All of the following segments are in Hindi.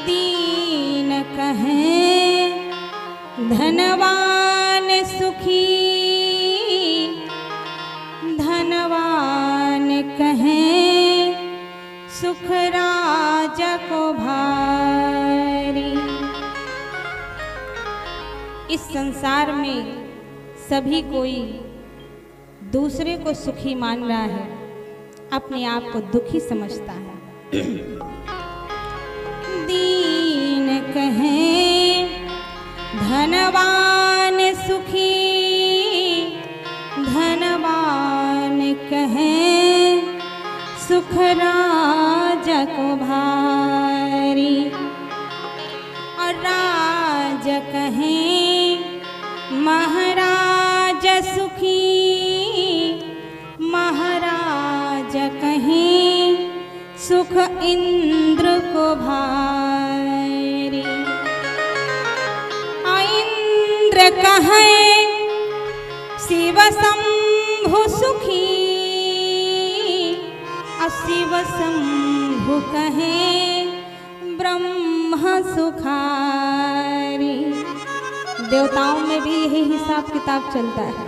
दीन कहें धनवान सुखी, धनवान कहें सुख राजा को भारी। इस संसार में सभी कोई दूसरे को सुखी मान रहा है, अपने आप को दुखी समझता है। दीन कहें धनवान सुखी, धनवान कहें सुख राजा को भारी। और राजा कहें महाराज सुखी, महाराज कहें सुख इंद्र को भारी। इंद्र कहें शिव शंभु सुखी, शिव शंभु कहें ब्रह्म सुखारी। देवताओं में भी यही हिसाब किताब चलता है,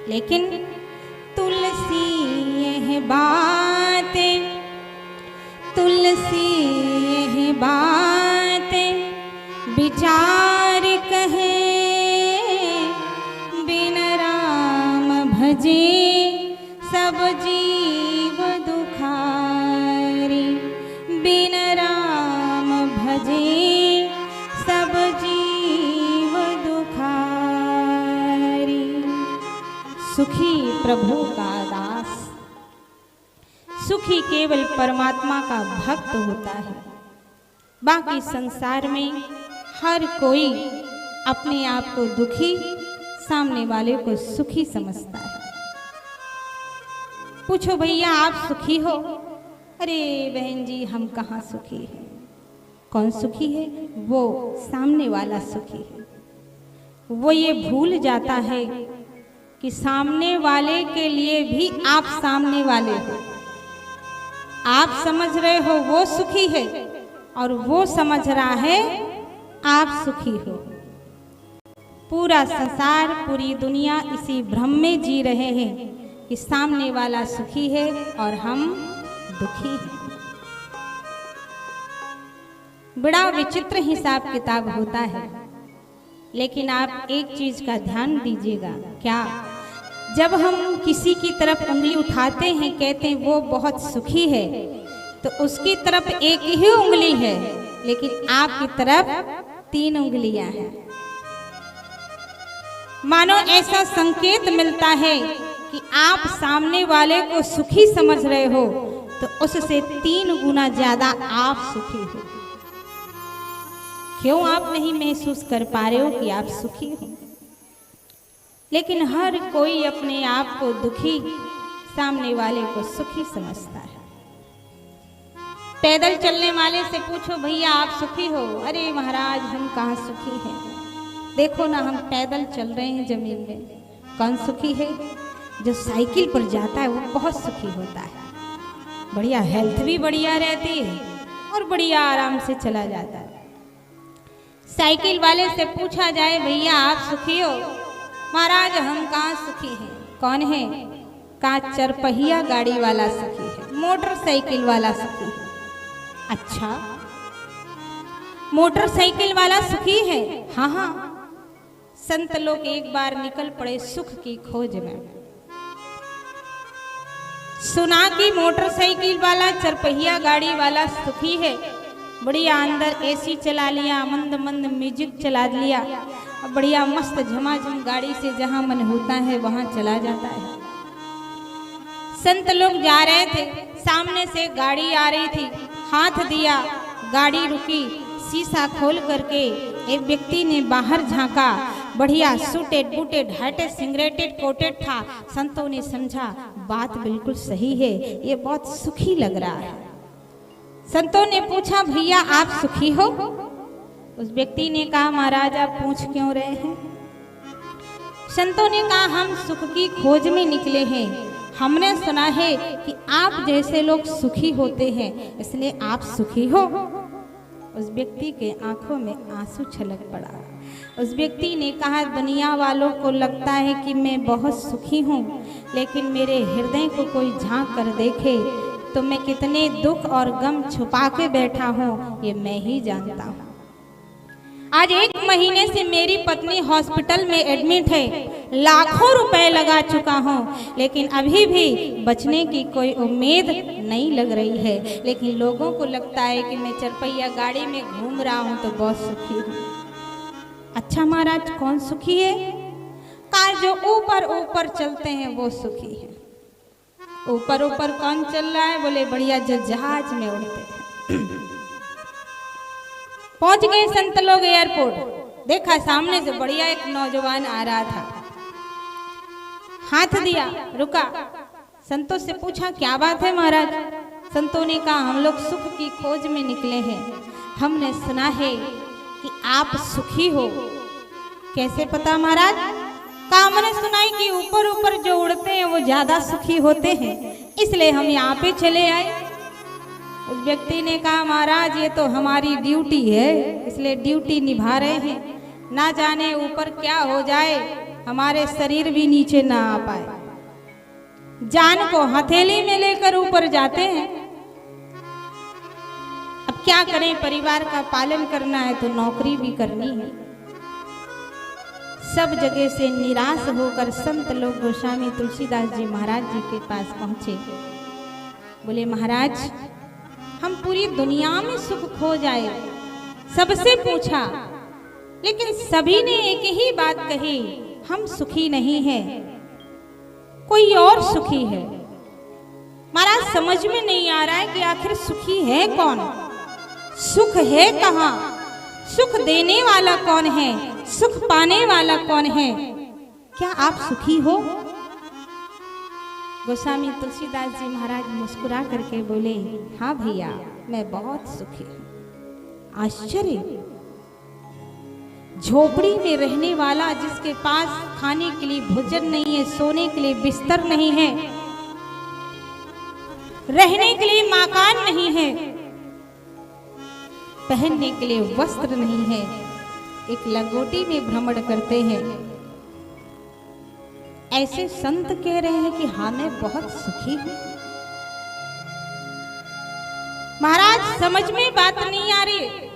लेकिन तुलसी यह बातें, तुलसी यह बातें विचार कहे, बिन राम भजे सब जीव दुखारी। बिन राम भजे सब जीव दुखारी। सुखी प्रभु का दास, सुखी केवल परमात्मा का भक्त होता है। बाकी संसार में हर कोई अपने आप को दुखी, सामने वाले को सुखी समझता है। पूछो भैया आप सुखी हो? अरे बहन जी हम कहाँ सुखी हैं। कौन सुखी है? वो सामने वाला सुखी है। वो ये भूल जाता है कि सामने वाले के लिए भी आप सामने वाले हो। आप समझ रहे हो वो सुखी है, और वो समझ रहा है आप सुखी हो। पूरा संसार, पूरी दुनिया इसी भ्रम में जी रहे हैं कि सामने वाला सुखी है और हम दुखी हैं। बड़ा विचित्र हिसाब किताब होता है। लेकिन आप एक चीज का ध्यान दीजिएगा, क्या? जब हम किसी की तरफ उंगली उठाते हैं, कहते हैं वो बहुत सुखी है, तो उसकी तरफ एक ही उंगली है, लेकिन आपकी तरफ 3 उंगलियां हैं। मानो ऐसा संकेत मिलता है कि आप सामने वाले को सुखी समझ रहे हो, तो उससे 3 गुना ज्यादा आप सुखी हो। क्यों आप नहीं महसूस कर पा रहे हो कि आप सुखी हो? लेकिन हर कोई अपने आप को दुखी, सामने वाले को सुखी समझता है। पैदल चलने वाले से पूछो भैया आप सुखी हो? अरे महाराज हम कहाँ सुखी हैं, देखो ना हम पैदल चल रहे हैं जमीन में। कौन सुखी है? जो साइकिल पर जाता है वो बहुत सुखी होता है। बढ़िया हेल्थ भी बढ़िया रहती है और बढ़िया आराम से चला जाता है। साइकिल वाले से पूछा जाए भैया आप सुखी हो? महाराज हम कहाँ सुखी हैं। कौन है? कहाँ चरपहिया गाड़ी वाला सुखी है, मोटरसाइकिल वाला सुखी है। अच्छा मोटरसाइकिल वाला सुखी है? हाँ हाँ। संत लोग एक बार निकल पड़े सुख की खोज में। सुना कि मोटरसाइकिल वाला, चरपहिया गाड़ी वाला सुखी है। बढ़िया अंदर एसी चला लिया, मंद मंद म्यूजिक चला लिया, बढ़िया मस्त झमाझम गाड़ी से जहां मन होता है वहां चला जाता है। संत लोग जा रहे थे, सामने से गाड़ी आ रही थी, हाथ दिया, गाड़ी रुकी, शीशा खोल करके एक व्यक्ति ने बाहर झांका, बढ़िया सूटेड बूटेड हाइटेड सिंगरेटेड कोटेड था। संतों ने समझा बात बिल्कुल सही है, ये बहुत सुखी लग रहा है। संतों ने पूछा भैया आप सुखी हो? उस व्यक्ति ने कहा महाराज आप पूछ क्यों रहे हैं? संतों ने कहा हम सुख की खोज में निकले हैं, हमने सुना है कि आप जैसे लोग सुखी होते हैं, इसलिए आप सुखी हो। उस व्यक्ति के आंखों में आंसू छलक पड़ा। उस व्यक्ति ने कहा, दुनिया वालों को लगता है कि मैं बहुत सुखी हूँ, लेकिन मेरे हृदय को कोई झांक कर देखे तो मैं कितने दुख और गम छुपा के बैठा हूँ ये मैं ही जानता हूँ। आज 1 महीने से मेरी पत्नी हॉस्पिटल में एडमिट है, लाखों रुपए लगा चुका हूँ, लेकिन अभी भी बचने की कोई उम्मीद नहीं लग रही है। लेकिन लोगों को लगता है कि मैं 4 पहिया गाड़ी में घूम रहा हूँ तो बहुत सुखी हूँ। अच्छा महाराज, कौन सुखी है? कहा, जो ऊपर ऊपर चलते हैं वो सुखी है। ऊपर ऊपर कौन चल रहा है? बोले बढ़िया जो जहाज में उड़ते हैं। पहुंच गए संत लोग एयरपोर्ट, देखा सामने से बढ़िया एक नौजवान आ रहा था, हाथ दिया, रुका। संतों से पूछा, क्या बात है महाराज? संतों ने कहा, हम लोग सुख की खोज में निकले हैं, हमने सुना है कि आप सुखी हो। कैसे पता महाराज? कहा, हमने सुना है कि ऊपर ऊपर जो उड़ते हैं वो ज्यादा सुखी होते हैं, इसलिए हम यहाँ पे चले आए। उस व्यक्ति ने कहा, महाराज ये तो हमारी ड्यूटी है, इसलिए ड्यूटी निभा रहे हैं। ना जाने ऊपर क्या हो जाए, हमारे शरीर भी नीचे ना आ पाए। जान को हथेली में लेकर ऊपर जाते हैं। अब क्या करें, परिवार का पालन करना है तो नौकरी भी करनी है। सब जगह से निराश होकर संत लोग गोस्वामी तुलसीदास जी महाराज जी के पास पहुंचे। बोले, महाराज हम पूरी दुनिया में सुख खो जाए, सबसे पूछा, लेकिन सभी ने एक ही बात कही, हम सुखी नहीं हैं, कोई और सुखी है। महाराज समझ में नहीं आ रहा है कि आखिर सुखी है कौन, सुख है कहाँ, सुख देने वाला कौन है, सुख पाने वाला कौन है? क्या आप सुखी हो? गोस्वामी तुलसीदास जी महाराज मुस्कुरा करके बोले, हाँ भैया मैं बहुत सुखी हूँ। आश्चर्य, झोपड़ी में रहने वाला, जिसके पास खाने के लिए भोजन नहीं है, सोने के लिए बिस्तर नहीं है, रहने के लिए मकान नहीं है, पहनने के लिए वस्त्र नहीं है, एक लंगोटी में भ्रमण करते हैं, ऐसे संत कह रहे हैं कि हाँ मैं बहुत सुखी हूं। महाराज समझ में बात नहीं आ रही।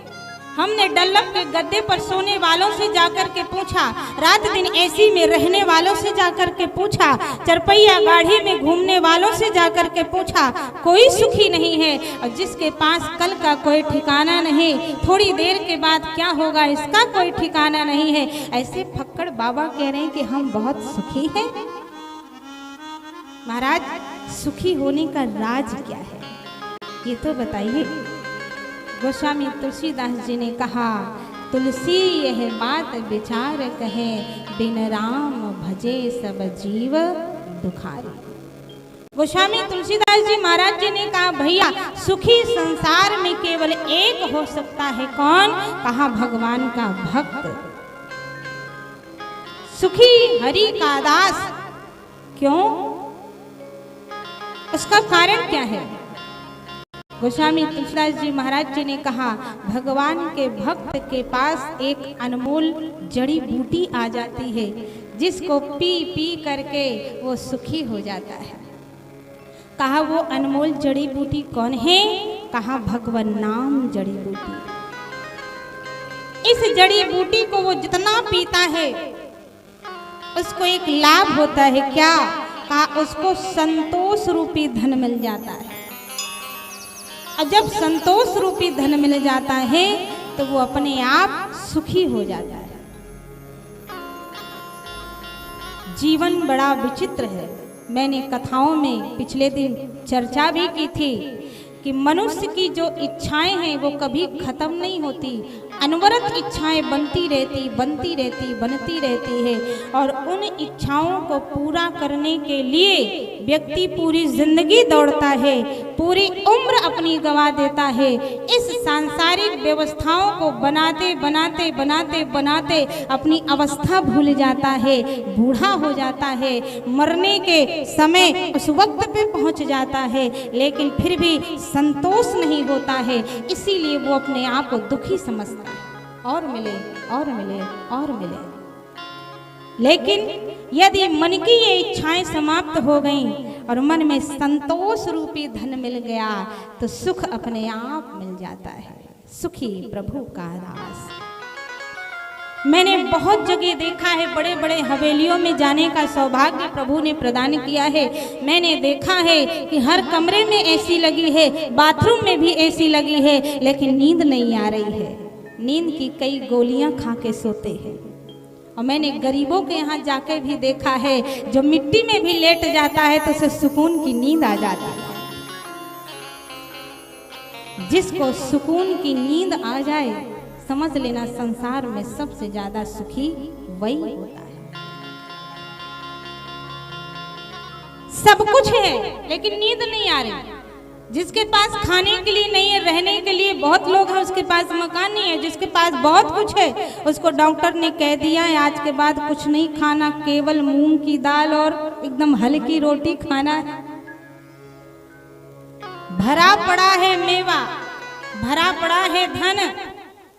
हमने डल्लभ के गद्दे पर सोने वालों से जाकर के पूछा, रात दिन एसी में रहने वालों से जाकर के पूछा, 4 पहिया गाड़ी में घूमने वालों से जाकर के पूछा, कोई सुखी नहीं है। और जिसके पास कल का कोई ठिकाना नहीं, थोड़ी देर के बाद क्या होगा इसका कोई ठिकाना नहीं है, ऐसे फक्कड़ बाबा कह रहे हैं कि हम बहुत सुखी हैं। महाराज सुखी होने का राज क्या है ये तो बताइए। गोस्वामी तुलसीदास जी ने कहा, तुलसी यह बात विचार कहे, बिन राम भजे सब जीव दुखारी। गोस्वामी तुलसीदास जी महाराज जी ने कहा, भैया सुखी संसार में केवल एक हो सकता है, कौन? कहा, भगवान का भक्त। सुखी हरि का दास। क्यों? उसका कारण क्या है? गोस्वामी तुलसीदास जी महाराज जी ने कहा, भगवान के भक्त के पास एक अनमोल जड़ी बूटी आ जाती है, जिसको पी पी करके वो सुखी हो जाता है। कहा, वो अनमोल जड़ी बूटी कौन है? कहा, भगवान नाम जड़ी बूटी। इस जड़ी बूटी को वो जितना पीता है उसको एक लाभ होता है। क्या? कहा, उसको संतोष रूपी धन मिल जाता है। और जब संतोष रूपी धन मिल जाता है तो वो अपने आप सुखी हो जाता है। जीवन बड़ा विचित्र है। मैंने कथाओं में पिछले दिन चर्चा भी की थी कि मनुष्य की जो इच्छाएं हैं वो कभी खत्म नहीं होती, अनवरत इच्छाएं बनती रहती बनती रहती है। और उन इच्छाओं को पूरा करने के लिए व्यक्ति पूरी जिंदगी दौड़ता है। पूरी उम्र अपनी गवा देता है। इस सांसारिक व्यवस्थाओं को बनाते बनाते बनाते बनाते अपनी अवस्था भूल जाता है, बूढ़ा हो जाता है, मरने के समय उस वक्त पे पहुंच जाता है, लेकिन फिर भी संतोष नहीं होता है। इसीलिए वो अपने आप को दुखी समझता है, और मिले और मिले और मिले। लेकिन यदि मन की ये इच्छाएं समाप्त हो गईं और मन में संतोष रूपी धन मिल गया तो सुख अपने आप मिल जाता है। सुखी प्रभु का दास। मैंने बहुत जगह देखा है, बड़े बड़े हवेलियों में जाने का सौभाग्य प्रभु ने प्रदान किया है। मैंने देखा है कि हर कमरे में एसी लगी है, बाथरूम में भी एसी लगी है, लेकिन नींद नहीं आ रही है। नींद की कई गोलियां खा के सोते हैं। और मैंने गरीबों के यहाँ जाके भी देखा है, जो मिट्टी में भी लेट जाता है तो उसे सुकून की नींद आ जाती है। जिसको सुकून की नींद आ जाए, समझ लेना संसार में सबसे ज्यादा सुखी वही होता है। सब कुछ है लेकिन नींद नहीं आ रही। जिसके पास खाने के लिए नहीं है, रहने के लिए बहुत लोग हैं, उसके पास मकान नहीं है। जिसके पास बहुत कुछ है, उसको डॉक्टर ने कह दिया है आज के बाद कुछ नहीं खाना, केवल मूंग की दाल और एकदम हल्की रोटी खाना है। भरा पड़ा है मेवा, भरा पड़ा है धन,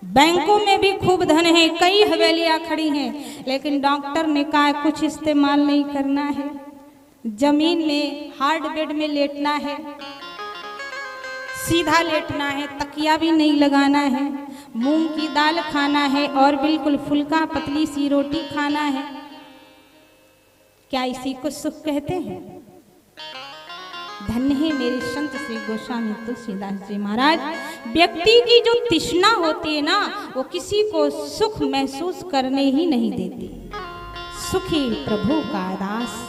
बैंकों में भी खूब धन है, कई हवेलियां खड़ी हैं, लेकिन डॉक्टर ने कहा कुछ इस्तेमाल नहीं करना है। जमीन में हार्ड बेड में लेटना है, सीधा लेटना है, तकिया भी नहीं लगाना है, मूंग की दाल खाना है और बिल्कुल फुल्का पतली सी रोटी खाना है। क्या इसी को सुख कहते हैं? धन्य है मेरे संत श्री गोस्वामी तुलसीदास जी महाराज। व्यक्ति की जो तृष्णा होती है ना, वो किसी को सुख महसूस करने ही नहीं देती। सुखी प्रभु का दास।